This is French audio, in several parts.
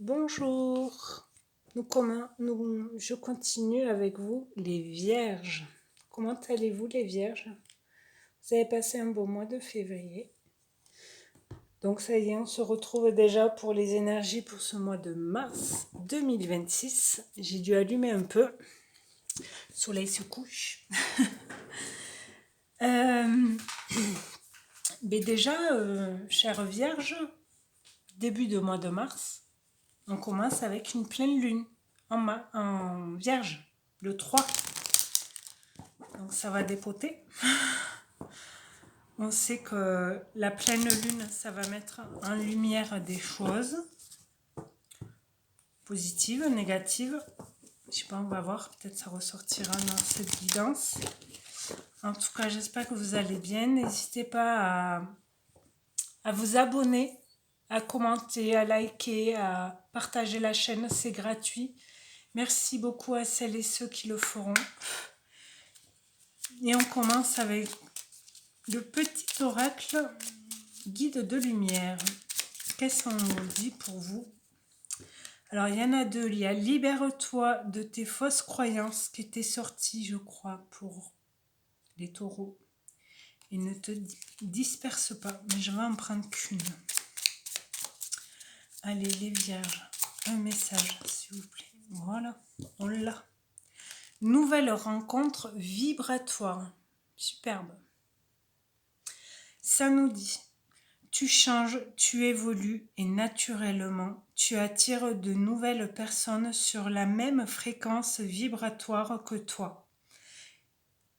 Bonjour, je continue avec vous les vierges. Comment allez-vous les vierges? Vous avez passé un beau mois de février. Donc ça y est, on se retrouve déjà pour les énergies pour ce mois de mars 2026. J'ai dû allumer un peu. Le soleil se couche. Mais déjà, chère vierge, début de mois de mars, on commence avec une pleine lune en vierge, le 3. Donc ça va dépoter. On sait que la pleine lune, ça va mettre en lumière des choses positives, négatives. Je sais pas, on va voir. Peut-être ça ressortira dans cette guidance. En tout cas, j'espère que vous allez bien. N'hésitez pas à vous abonner, à commenter, à liker, à partager la chaîne. C'est gratuit. Merci beaucoup à celles et ceux qui le feront. Et on commence avec le petit oracle guide de lumière. Qu'est-ce qu'on nous dit pour vous? Alors, il y en a deux. Il y a libère-toi de tes fausses croyances qui étaient sorties, je crois, pour les taureaux. Et ne te disperse pas. Mais je vais en prendre qu'une. Allez, les vierges, un message, s'il vous plaît. Voilà, on l'a. Nouvelle rencontre vibratoire. Superbe. Ça nous dit, tu changes, tu évolues et naturellement, tu attires de nouvelles personnes sur la même fréquence vibratoire que toi.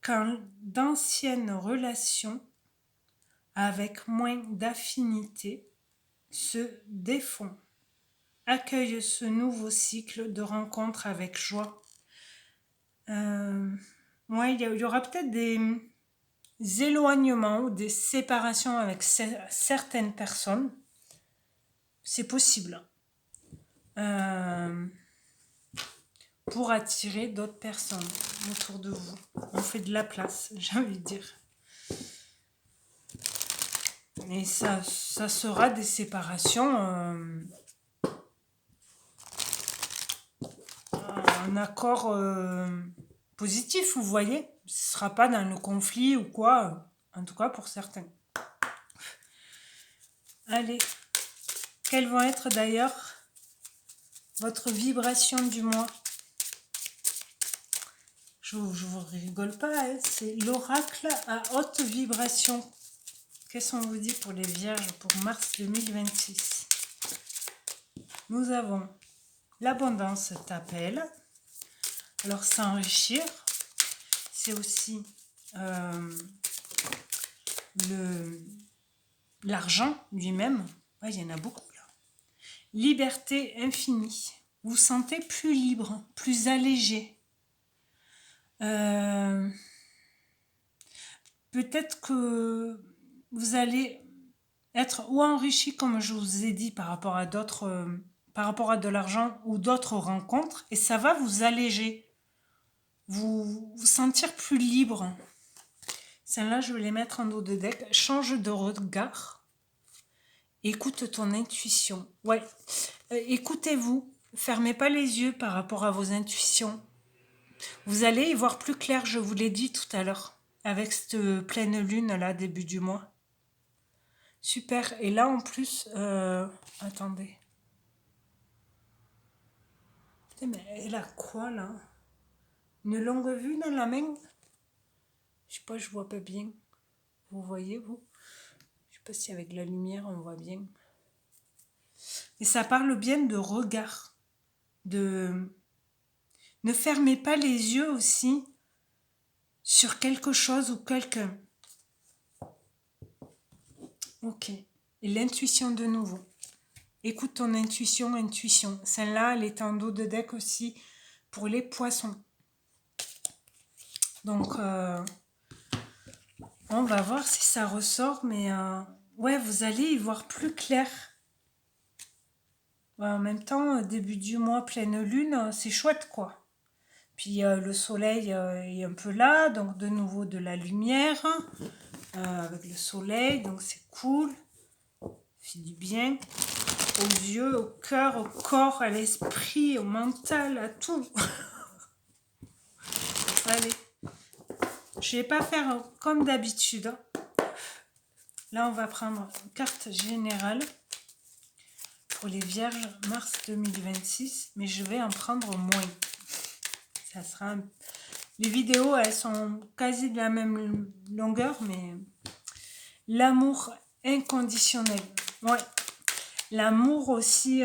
Quand d'anciennes relations avec moins d'affinité se défont, accueille ce nouveau cycle de rencontres avec joie. Ouais, il y aura peut-être des éloignements ou des séparations avec certaines personnes. C'est possible. Pour attirer d'autres personnes autour de vous. On fait de la place, j'ai envie de dire. Et ça sera des séparations en accord positif, vous voyez. Ce ne sera pas dans le conflit ou quoi, en tout cas pour certains. Allez, quelles vont être d'ailleurs votre vibration du mois? Je vous rigole pas, hein, c'est l'oracle à haute vibration. Qu'est-ce qu'on vous dit pour les vierges pour mars 2026? Nous avons l'abondance t'appelle. Alors s'enrichir, c'est aussi l'argent lui-même. Ouais, il y en a beaucoup là. Liberté infinie. Vous vous sentez plus libre, plus allégé. Peut-être que vous allez être ou enrichi, comme je vous ai dit, par rapport à d'autres, par rapport à de l'argent ou d'autres rencontres, et ça va vous alléger, vous sentir plus libre. Celle-là, je vais les mettre en dos de deck. Change de regard. Écoute ton intuition. Ouais, écoutez-vous. Fermez pas les yeux par rapport à vos intuitions. Vous allez y voir plus clair, je vous l'ai dit tout à l'heure, avec cette pleine lune là, début du mois. Super. Et là, en plus, attendez. Putain, mais elle a quoi, là? Une longue vue dans la main? Je sais pas, je vois pas bien. Vous voyez, vous? Je sais pas si avec la lumière, on voit bien. Et ça parle bien de regard. Ne fermez pas les yeux aussi sur quelque chose ou quelqu'un. Ok. Et l'intuition de nouveau. Écoute ton intuition. Celle-là, elle est en dos de deck aussi pour les poissons. Donc, on va voir si ça ressort, mais ouais, vous allez y voir plus clair. Ouais, en même temps, début du mois, pleine lune, c'est chouette, quoi. Puis le soleil est un peu là, donc de nouveau de la lumière avec le soleil, donc c'est cool. Fait du bien. aux yeux, au cœur, au corps, à l'esprit, au mental, à tout. Allez, je vais pas faire comme d'habitude. Hein. Là, on va prendre une carte générale pour les Vierges mars 2026, mais je vais en prendre moins. Ça sera Les vidéos, elles sont quasi de la même longueur, mais l'amour inconditionnel. Ouais. L'amour aussi,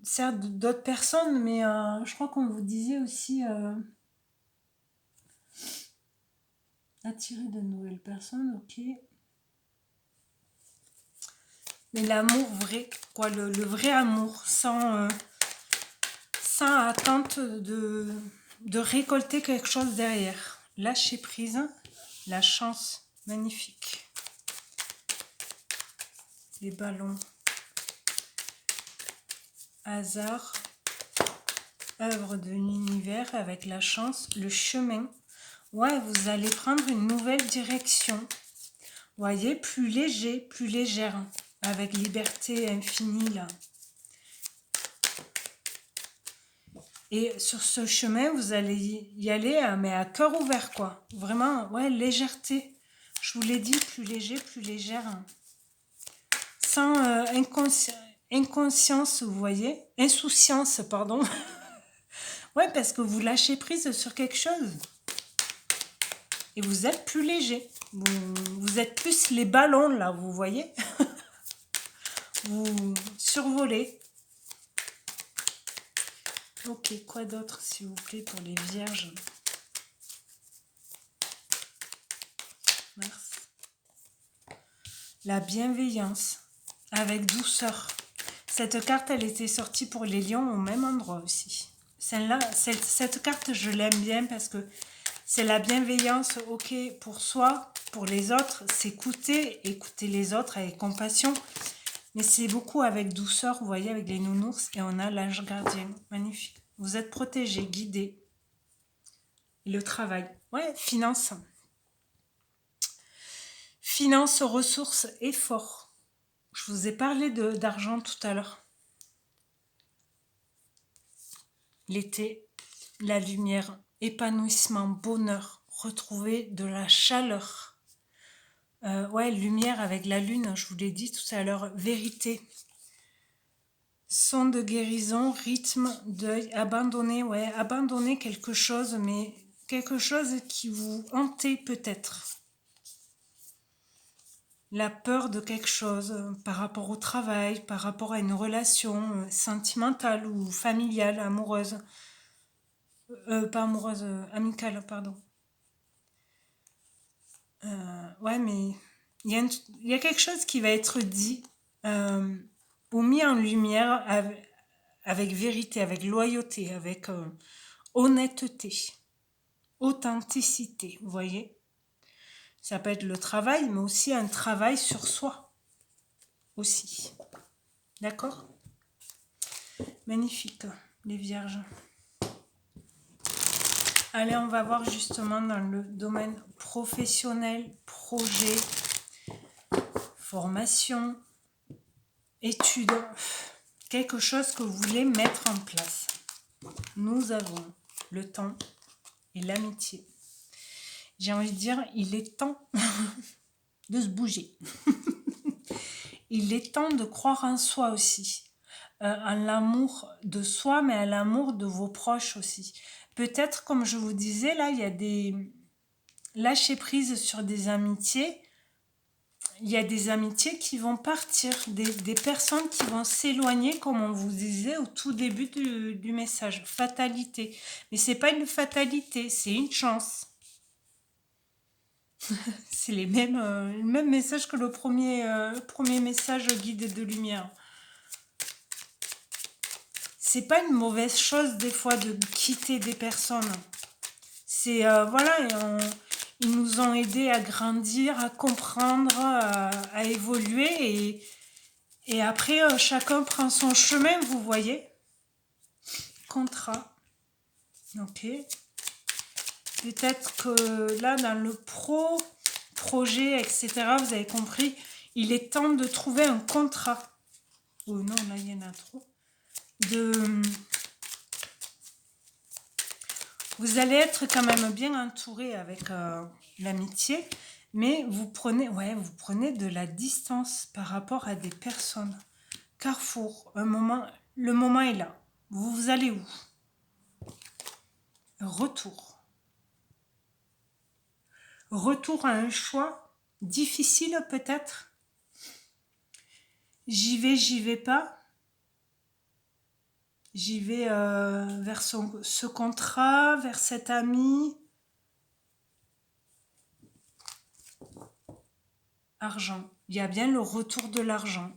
certes d'autres personnes, mais je crois qu'on vous disait aussi attirer de nouvelles personnes, ok. Mais l'amour vrai, quoi, le vrai amour, sans attente de récolter quelque chose derrière. Lâcher prise, la chance, magnifique. Les ballons. Hasard, œuvre de l'univers avec la chance, le chemin. Ouais, vous allez prendre une nouvelle direction. Voyez, plus léger, plus légère, avec liberté infinie là. Et sur ce chemin, vous allez y aller, mais à cœur ouvert, quoi. Vraiment, ouais, légèreté. Je vous l'ai dit, plus léger, plus légère. Sans inconscience, vous voyez. Insouciance, pardon. Ouais, parce que vous lâchez prise sur quelque chose. Et vous êtes plus léger. Vous êtes plus les ballons, là, vous voyez. Vous survolez. Ok, quoi d'autre, s'il vous plaît, pour les vierges? Mars. La bienveillance, avec douceur. Cette carte, elle était sortie pour les lions au même endroit aussi. Celle-là, cette carte, je l'aime bien parce que c'est la bienveillance, ok, pour soi, pour les autres, s'écouter, écouter les autres avec compassion. Mais c'est beaucoup avec douceur, vous voyez, avec les nounours. Et on a l'ange gardien, magnifique. Vous êtes protégé, guidé. Et le travail, ouais, finance. Finance, ressources, effort. Je vous ai parlé d'argent tout à l'heure. L'été, la lumière, épanouissement, bonheur, retrouver de la chaleur. Ouais, lumière avec la lune, je vous l'ai dit tout à l'heure, vérité. Son de guérison, rythme, deuil, abandonner, ouais, abandonner quelque chose, mais quelque chose qui vous hantait peut-être. La peur de quelque chose par rapport au travail, par rapport à une relation sentimentale ou familiale, amoureuse. Pas amoureuse, amicale, pardon. Ouais, mais il y a quelque chose qui va être dit ou mis en lumière avec vérité, avec loyauté, avec honnêteté, authenticité, vous voyez. Ça peut être le travail, mais aussi un travail sur soi, aussi. D'accord? Magnifique, les vierges. Allez, on va voir justement dans le domaine professionnel, projet, formation, études, quelque chose que vous voulez mettre en place. Nous avons le temps et l'amitié. J'ai envie de dire, il est temps de se bouger. Il est temps de croire en soi aussi. À l'amour de soi, mais à l'amour de vos proches aussi. Peut-être, comme je vous disais, là, il y a des lâcher prise sur des amitiés. Il y a des amitiés qui vont partir, des personnes qui vont s'éloigner, comme on vous disait au tout début du message. Fatalité. Mais c'est pas une fatalité, c'est une chance. C'est le même message que le premier message guide de lumière. C'est pas une mauvaise chose des fois de quitter des personnes. C'est voilà, ils nous ont aidés à grandir, à comprendre, à évoluer et après chacun prend son chemin, vous voyez. Contrat. Ok. Peut-être que là dans le projet, etc., vous avez compris, il est temps de trouver un contrat. Oh non, là, il y en a trop. De... Vous allez être quand même bien entouré avec l'amitié, mais vous prenez, ouais, vous prenez de la distance par rapport à des personnes. Carrefour, un moment, le moment est là. Vous allez où? Retour. Retour à un choix difficile peut-être. J'y vais pas. J'y vais vers ce contrat, vers cet ami. Argent. Il y a bien le retour de l'argent.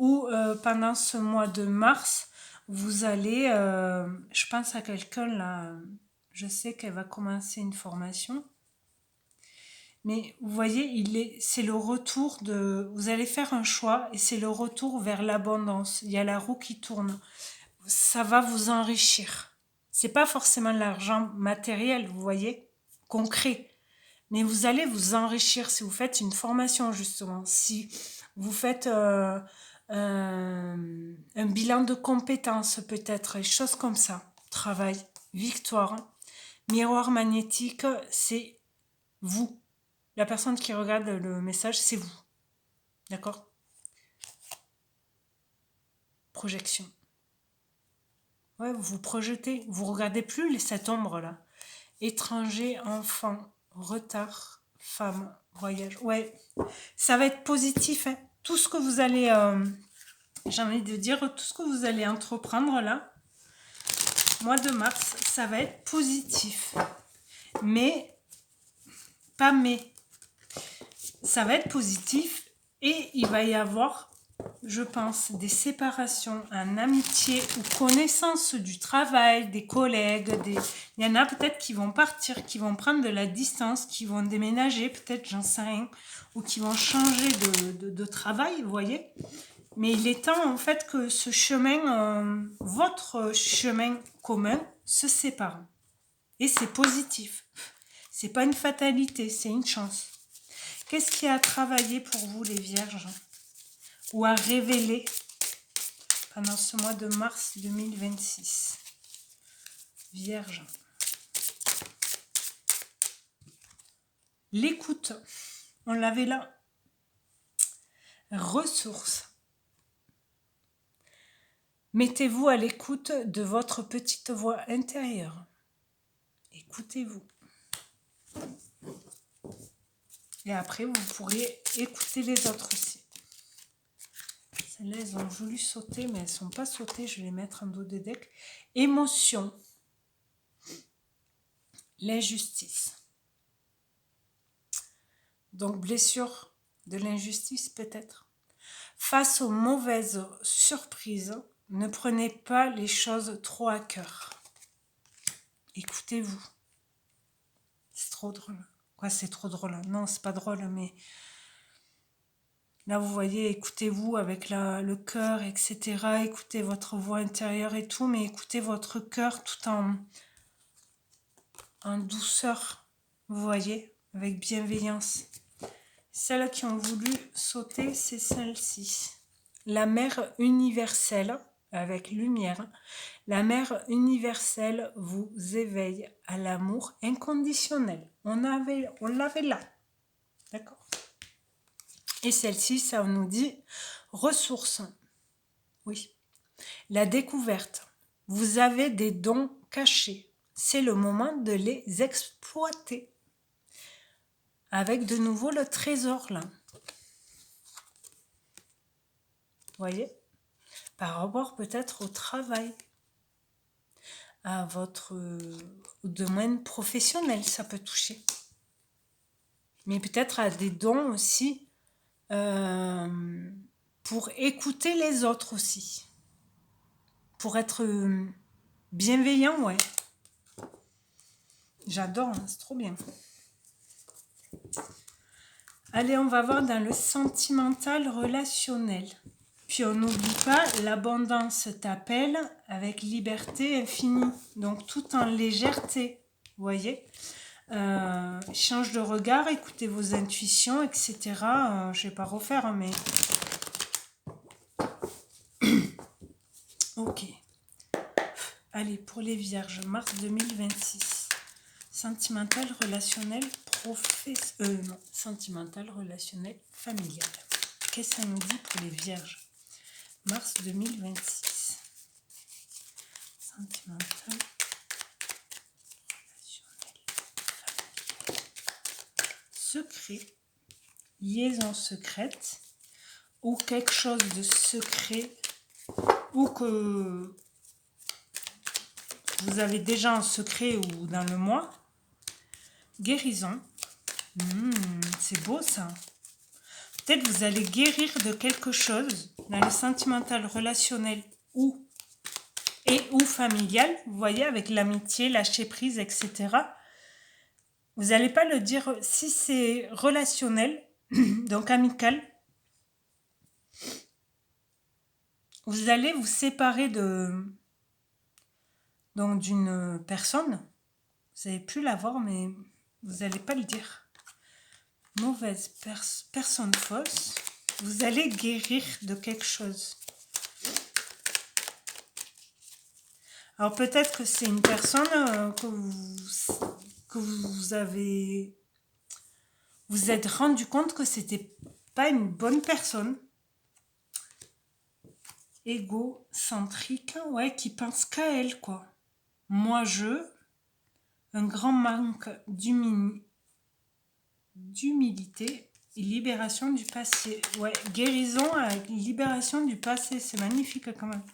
Ou pendant ce mois de mars, vous allez, je pense à quelqu'un là, je sais qu'elle va commencer une formation. Mais vous voyez, c'est le retour de, vous allez faire un choix et c'est le retour vers l'abondance. Il y a la roue qui tourne. Ça va vous enrichir. C'est pas forcément l'argent matériel, vous voyez, concret. Mais vous allez vous enrichir si vous faites une formation, justement. Si vous faites un bilan de compétences, peut-être, des choses comme ça. Travail, victoire. Miroir magnétique, c'est vous. La personne qui regarde le message, c'est vous. D'accord? Projection. Ouais, vous vous projetez. Vous regardez plus cette ombre-là. Étranger, enfant, retard, femme, voyage. Ouais, ça va être positif. Hein. Tout ce que vous allez, j'ai envie de dire, tout ce que vous allez entreprendre là, mois de mars, ça va être positif. Mais, pas mais. Ça va être positif et il va y avoir, je pense, des séparations en amitié ou connaissance du travail, des collègues. Il y en a peut-être qui vont partir, qui vont prendre de la distance, qui vont déménager, peut-être, j'en sais rien, ou qui vont changer de travail, vous voyez. Mais il est temps, en fait, que ce chemin, votre chemin commun, se sépare. Et c'est positif. C'est pas une fatalité, c'est une chance. Qu'est-ce qui a travaillé pour vous, les vierges, ou à révéler pendant ce mois de mars 2026? Vierge. L'écoute, on l'avait là. Ressources. Mettez-vous à l'écoute de votre petite voix intérieure. Écoutez-vous. Et après, vous pourrez écouter les autres aussi. Celles-là, elles ont voulu sauter, mais elles ne sont pas sautées. Je vais les mettre en dos de deck. Émotion. L'injustice. Donc, blessure de l'injustice peut-être. Face aux mauvaises surprises, ne prenez pas les choses trop à cœur. Écoutez-vous. C'est trop drôle. Quoi, c'est trop drôle? Non, c'est pas drôle, mais là, vous voyez, écoutez-vous avec le cœur, etc. Écoutez votre voix intérieure et tout, mais écoutez votre cœur tout en douceur, vous voyez, avec bienveillance. Celles qui ont voulu sauter, c'est celle-ci. La mère universelle, avec lumière, la mère universelle vous éveille à l'amour inconditionnel. On l'avait là. D'accord? Et celle-ci, ça nous dit ressources. Oui. La découverte. Vous avez des dons cachés. C'est le moment de les exploiter. Avec de nouveau le trésor là. Vous voyez? Par rapport peut-être au travail. À votre domaine professionnel, ça peut toucher. Mais peut-être à des dons aussi pour écouter les autres aussi. Pour être bienveillant, ouais. J'adore, hein, c'est trop bien. Allez, on va voir dans le sentimental relationnel. Puis on n'oublie pas, l'abondance t'appelle avec liberté infinie. Donc tout en légèreté, vous voyez. Change de regard, écoutez vos intuitions, etc. Je ne vais pas refaire, mais Ok. Allez, pour les vierges, mars 2026. Sentimental, relationnel, non, sentimental, relationnel, familial. Qu'est-ce que ça nous dit pour les vierges? Mars 2026. Sentimental, relationnel, familial. Secret, liaison secrète, ou quelque chose de secret, ou que vous avez déjà un secret ou dans le mois. Guérison. C'est beau ça. Peut-être vous allez guérir de quelque chose dans le sentimental, relationnel ou familial. Vous voyez, avec l'amitié, lâcher prise, etc. Vous n'allez pas le dire si c'est relationnel, donc amical. Vous allez vous séparer d'une personne. Vous n'allez plus la voir, mais vous n'allez pas le dire. Mauvaise personne fausse. Vous allez guérir de quelque chose. Alors peut-être que c'est une personne que vous êtes rendu compte que c'était pas une bonne personne. Égocentrique, ouais, qui pense qu'à elle, quoi. Moi, un grand manque d'humilité et libération du passé. Ouais, guérison avec libération du passé, c'est magnifique quand même.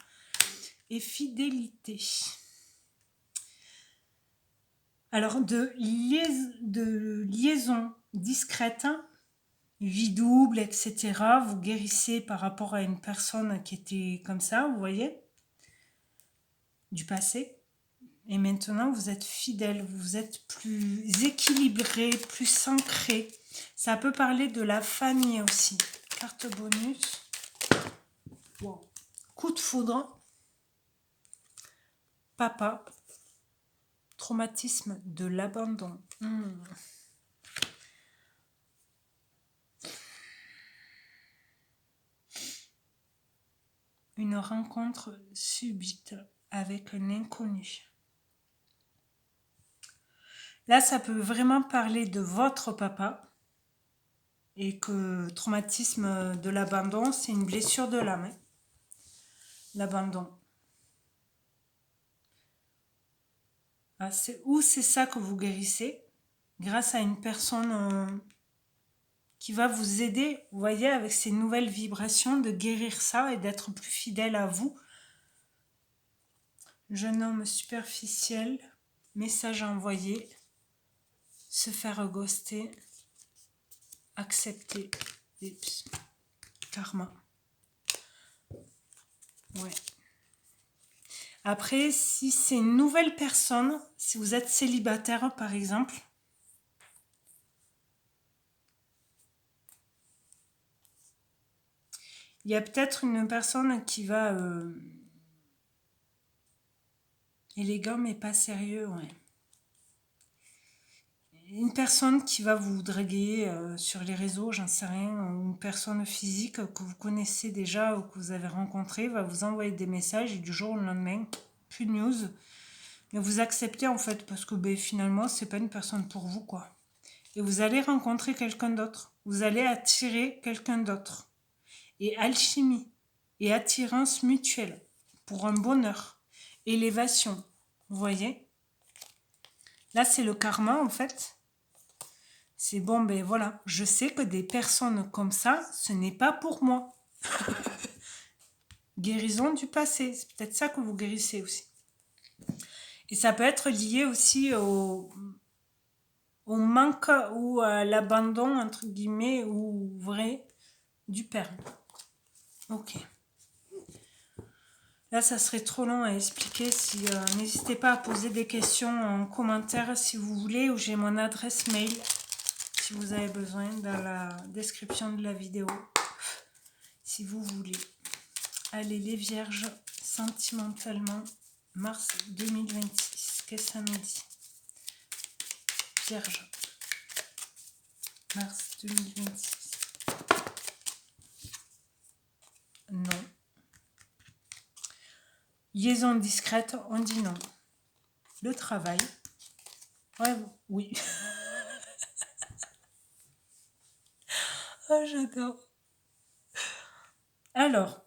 Et fidélité. Alors, de liaison discrète, vie double, etc. Vous guérissez par rapport à une personne qui était comme ça, vous voyez, du passé. Et maintenant, vous êtes fidèle, vous êtes plus équilibré, plus ancré. Ça peut parler de la famille aussi. Carte bonus. Wow. Coup de foudre. Papa. Traumatisme de l'abandon. Une rencontre subite avec un inconnu. Là, ça peut vraiment parler de votre papa et que traumatisme de l'abandon, c'est une blessure de l'âme. Hein. L'abandon. Ah, c'est ça que vous guérissez grâce à une personne qui va vous aider, vous voyez, avec ces nouvelles vibrations, de guérir ça et d'être plus fidèle à vous. Jeune homme superficiel, message envoyé, se faire ghoster, accepter, karma. Ouais. Après, si c'est une nouvelle personne, si vous êtes célibataire par exemple, il y a peut-être une personne qui va... élégant mais pas sérieux, ouais. Une personne qui va vous draguer sur les réseaux, j'en sais rien, ou une personne physique que vous connaissez déjà ou que vous avez rencontré, va vous envoyer des messages et du jour au lendemain, plus de news. Mais vous acceptez en fait parce que finalement, c'est pas une personne pour vous, quoi. Et vous allez rencontrer quelqu'un d'autre. Vous allez attirer quelqu'un d'autre. Et alchimie et attirance mutuelle pour un bonheur, élévation. Vous voyez? Là, c'est le karma en fait. C'est bon, ben voilà, je sais que des personnes comme ça, ce n'est pas pour moi. Guérison du passé, c'est peut-être ça que vous guérissez aussi. Et ça peut être lié aussi au manque ou à l'abandon, entre guillemets, ou vrai, du père. Ok. Là, ça serait trop long à expliquer. N'hésitez pas à poser des questions en commentaire si vous voulez, ou j'ai mon adresse mail si vous avez besoin dans la description de la vidéo. Si vous voulez. Allez, les vierges, sentimentalement, mars 2026. Qu'est-ce que ça nous dit? Vierge, mars 2026. Non. Liaison discrète, on dit non. Le travail, ouais, oui. Oh, j'adore. Alors,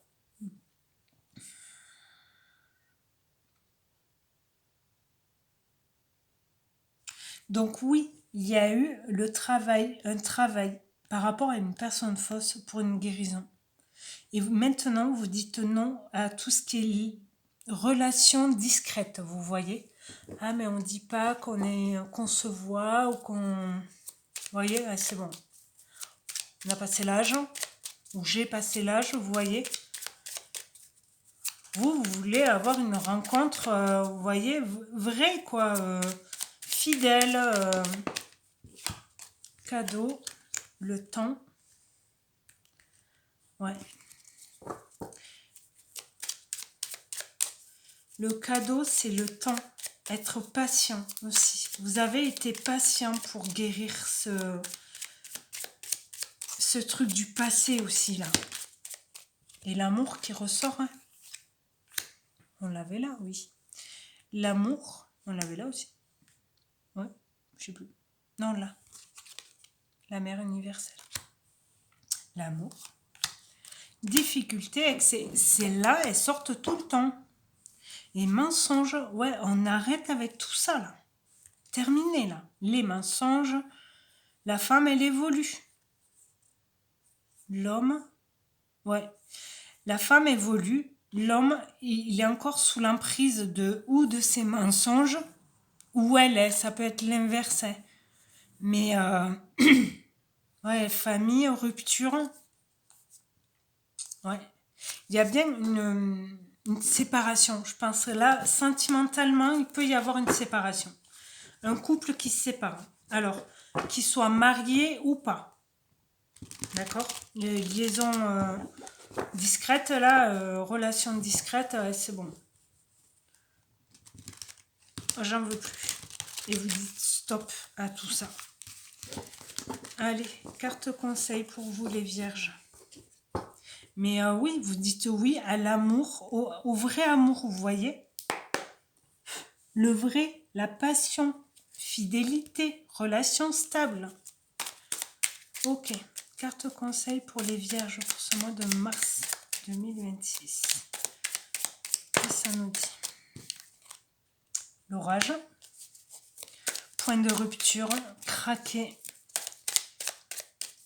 donc oui, il y a eu un travail par rapport à une personne fausse pour une guérison. Et maintenant, vous dites non à tout ce qui est relation discrète, vous voyez. Ah, mais on ne dit pas qu'on se voit ou qu'on... Vous voyez, ah, c'est bon. On a passé l'âge, ou j'ai passé l'âge, vous voyez. Vous voulez avoir une rencontre, vous voyez, vraie, quoi. Fidèle, cadeau, le temps. Ouais. Le cadeau, c'est le temps. Être patient aussi. Vous avez été patient pour guérir ce truc du passé aussi, là. Et l'amour qui ressort, hein. On l'avait là, oui. L'amour, on l'avait là aussi. Ouais, je sais plus. Non, là. La mère universelle. L'amour. Difficulté, c'est là, elles sortent tout le temps. Les mensonges, ouais, on arrête avec tout ça, là. Terminé, là. Les mensonges, la femme, elle évolue. L'homme, ouais. La femme évolue. L'homme, il est encore sous l'emprise de ses mensonges, ou elle est, ça peut être l'inverse. Hein. Mais, ouais, famille, rupture, ouais. Il y a bien une séparation. Je pense là, sentimentalement, il peut y avoir une séparation. Un couple qui se sépare. Alors, qu'il soit marié ou pas. D'accord. Les liaisons discrètes, là, relation discrète, c'est bon. J'en veux plus. Et vous dites stop à tout ça. Allez, carte conseil pour vous les vierges. Mais oui, vous dites oui à l'amour, au vrai amour, vous voyez. Le vrai, la passion, fidélité, relation stable. Ok, carte conseil pour les vierges pour ce mois de mars 2026. Qu'est-ce que ça nous dit? L'orage, point de rupture, craquer,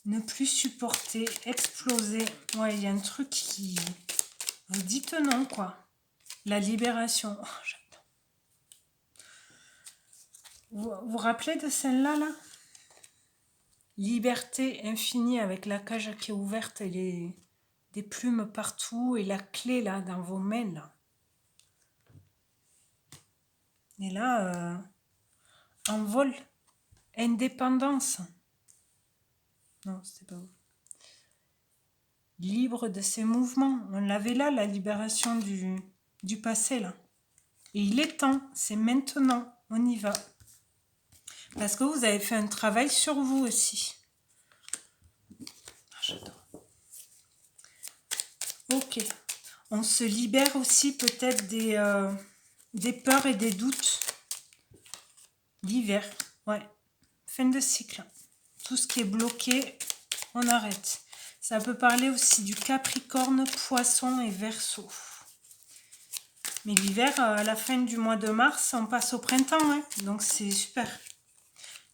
ne plus supporter, exploser. Ouais, il y a un truc qui... Vous dites non, quoi. La libération. Oh, j'adore. Vous vous rappelez de celle-là, là? Liberté infinie avec la cage qui est ouverte et des plumes partout et la clé, là, dans vos mains, là. Et là, en vol. Indépendance. Non, c'était pas vous. Libre de ses mouvements. On l'avait là, la libération du passé, là. Et il est temps, c'est maintenant, on y va. Parce que vous avez fait un travail sur vous aussi. Ah, j'adore. Ok. On se libère aussi peut-être des peurs et des doutes. L'hiver, ouais. Fin de cycle. Tout ce qui est bloqué, on arrête. Ça peut parler aussi du Capricorne, Poisson et Verseau. Mais l'hiver, à la fin du mois de mars, on passe au printemps, hein, donc c'est super.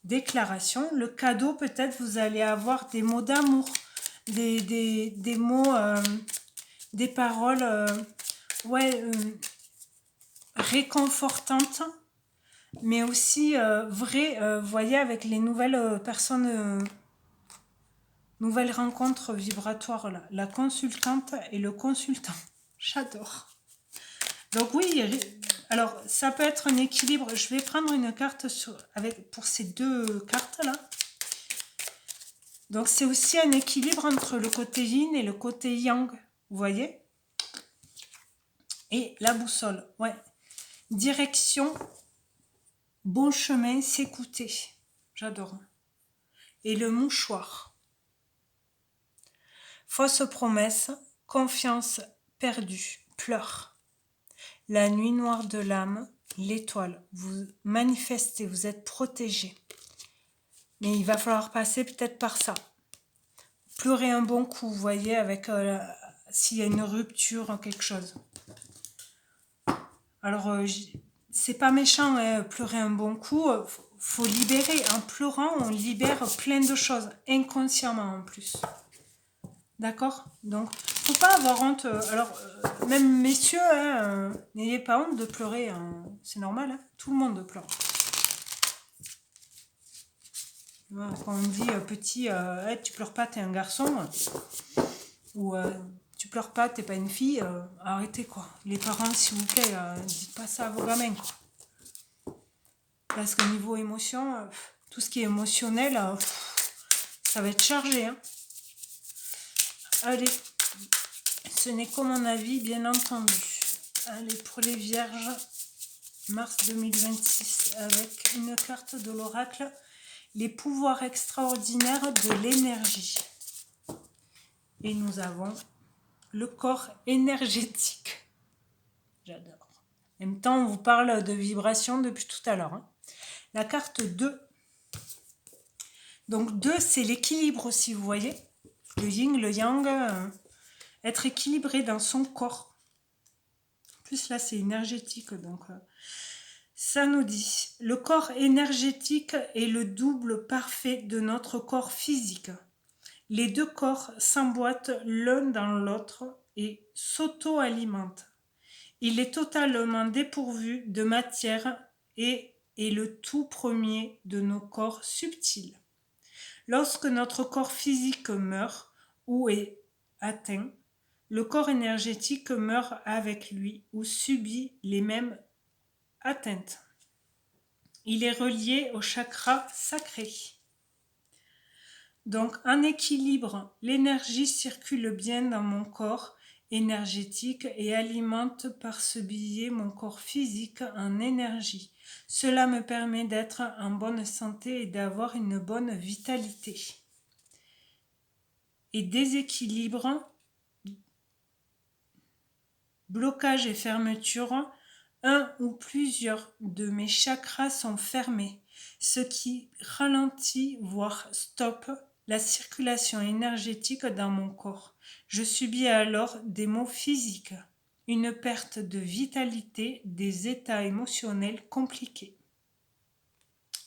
Déclaration, le cadeau, peut-être vous allez avoir des mots d'amour, des mots, des paroles, ouais, réconfortantes, mais aussi vraies, vous voyez, avec les nouvelles personnes, nouvelles rencontres vibratoires, là, la consultante et le consultant. J'adore. Donc oui, alors ça peut être un équilibre. Je vais prendre une carte pour ces deux cartes-là. Donc c'est aussi un équilibre entre le côté yin et le côté yang. Vous voyez? Et la boussole, ouais. Direction, bon chemin, s'écouter. J'adore. Et le mouchoir. Fausse promesse, confiance perdue, pleurs. la nuit noire de l'âme, l'étoile. Vous manifestez, vous êtes protégé. Mais il va falloir passer peut-être par ça. Pleurer un bon coup, vous voyez, avec s'il y a une rupture, quelque chose. Alors, c'est pas méchant, hein, pleurer un bon coup. Faut libérer. En pleurant, on libère plein de choses, inconsciemment en plus. D'accord? Donc, faut pas avoir honte. Alors, même messieurs, hein, n'ayez pas honte de pleurer. Hein, c'est normal, hein, tout le monde pleure. Quand on dit petit, hey, tu pleures pas, t'es un garçon. Ou tu pleures pas, t'es pas une fille. Arrêtez quoi. Les parents, s'il vous plaît, dites pas ça à vos gamins quoi. Parce qu'au niveau émotion, tout ce qui est émotionnel, ça va être chargé. Hein. Allez, ce n'est que mon avis, bien entendu. Allez, pour les vierges, mars 2026, avec une carte de l'oracle, les pouvoirs extraordinaires de l'énergie. Et nous avons le corps énergétique. J'adore. En même temps, on vous parle de vibration depuis tout à l'heure. Hein. La carte 2. Donc 2, c'est l'équilibre aussi, vous voyez. Le yin, le yang, être équilibré dans son corps. En plus, là, c'est énergétique, donc ça nous dit, le corps énergétique est le double parfait de notre corps physique. Les deux corps s'emboîtent l'un dans l'autre et s'auto-alimentent. Il est totalement dépourvu de matière et est le tout premier de nos corps subtils. Lorsque notre corps physique meurt ou est atteint, le corps énergétique meurt avec lui ou subit les mêmes atteintes. Il est relié au chakra sacré. Donc, en équilibre, l'énergie circule bien dans mon corps énergétique et alimente par ce biais mon corps physique en énergie. Cela me permet d'être en bonne santé et d'avoir une bonne vitalité. Et déséquilibre, blocage et fermeture, un ou plusieurs de mes chakras sont fermés, ce qui ralentit, voire stoppe, la circulation énergétique dans mon corps. Je subis alors des maux physiques, une perte de vitalité, des états émotionnels compliqués.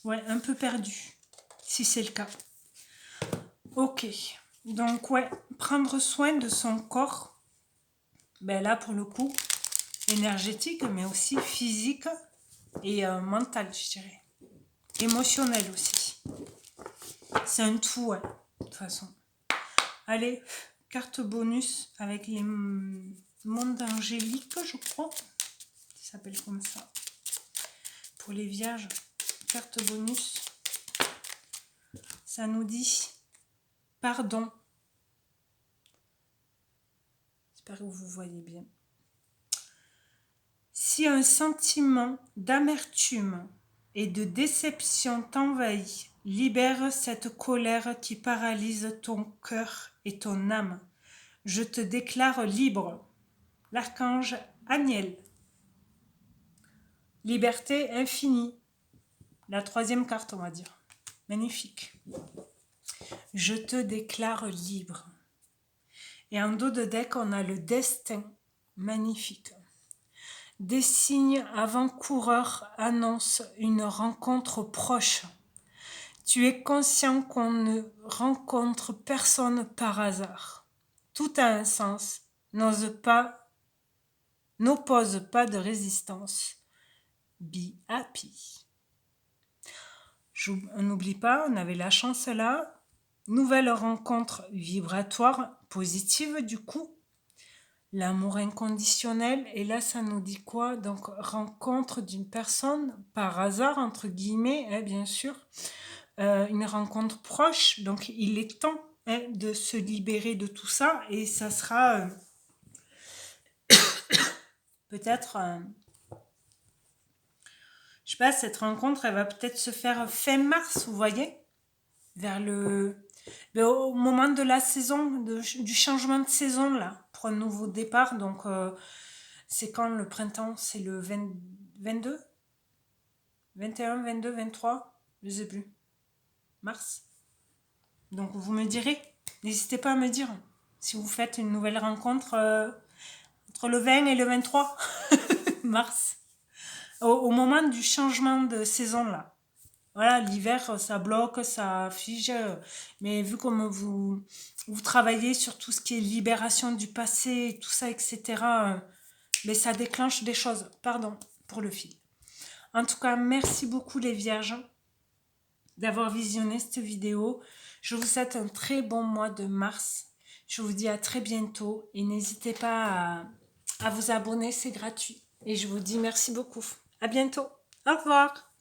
Ouais, un peu perdu, si c'est le cas. Ok, donc ouais, prendre soin de son corps, ben là pour le coup, énergétique, mais aussi physique et mental, je dirais. Émotionnel aussi. C'est un tout, ouais, de toute façon. Allez, carte bonus avec les mondes angéliques, je crois. Ça s'appelle comme ça. Pour les vierges, carte bonus. Ça nous dit pardon. J'espère que vous voyez bien. Si un sentiment d'amertume et de déception t'envahit, libère cette colère qui paralyse ton cœur et ton âme. Je te déclare libre. L'archange Aniel. Liberté infinie. La troisième carte, on va dire. Magnifique. Je te déclare libre. Et en dos de deck, on a le destin. Magnifique. Des signes avant-coureurs annoncent une rencontre proche. Tu es conscient qu'on ne rencontre personne par hasard. Tout a un sens. N'oppose pas de résistance. Be happy. On n'oublie pas, on avait la chance là. Nouvelle rencontre vibratoire positive du coup. L'amour inconditionnel, et là ça nous dit quoi? Donc rencontre d'une personne par hasard, entre guillemets, hein, bien sûr, une rencontre proche, donc il est temps de se libérer de tout ça, et ça sera peut-être, je sais pas, cette rencontre, elle va peut-être se faire fin mars, vous voyez, vers au moment de la saison, du changement de saison là, pour un nouveau départ, donc C'est quand le printemps? C'est le 22, 21, 22, 23, je sais plus. Mars. Donc vous me direz, n'hésitez pas à me dire si vous faites une nouvelle rencontre entre le 20 et le 23 mars, au moment du changement de saison là. Voilà, l'hiver, ça bloque, ça fige, mais vu comme vous travaillez sur tout ce qui est libération du passé, tout ça, etc., mais ça déclenche des choses. Pardon pour le fil. En tout cas, merci beaucoup les vierges d'avoir visionné cette vidéo. Je vous souhaite un très bon mois de mars. Je vous dis à très bientôt et n'hésitez pas à vous abonner, c'est gratuit. Et je vous dis merci beaucoup. À bientôt. Au revoir.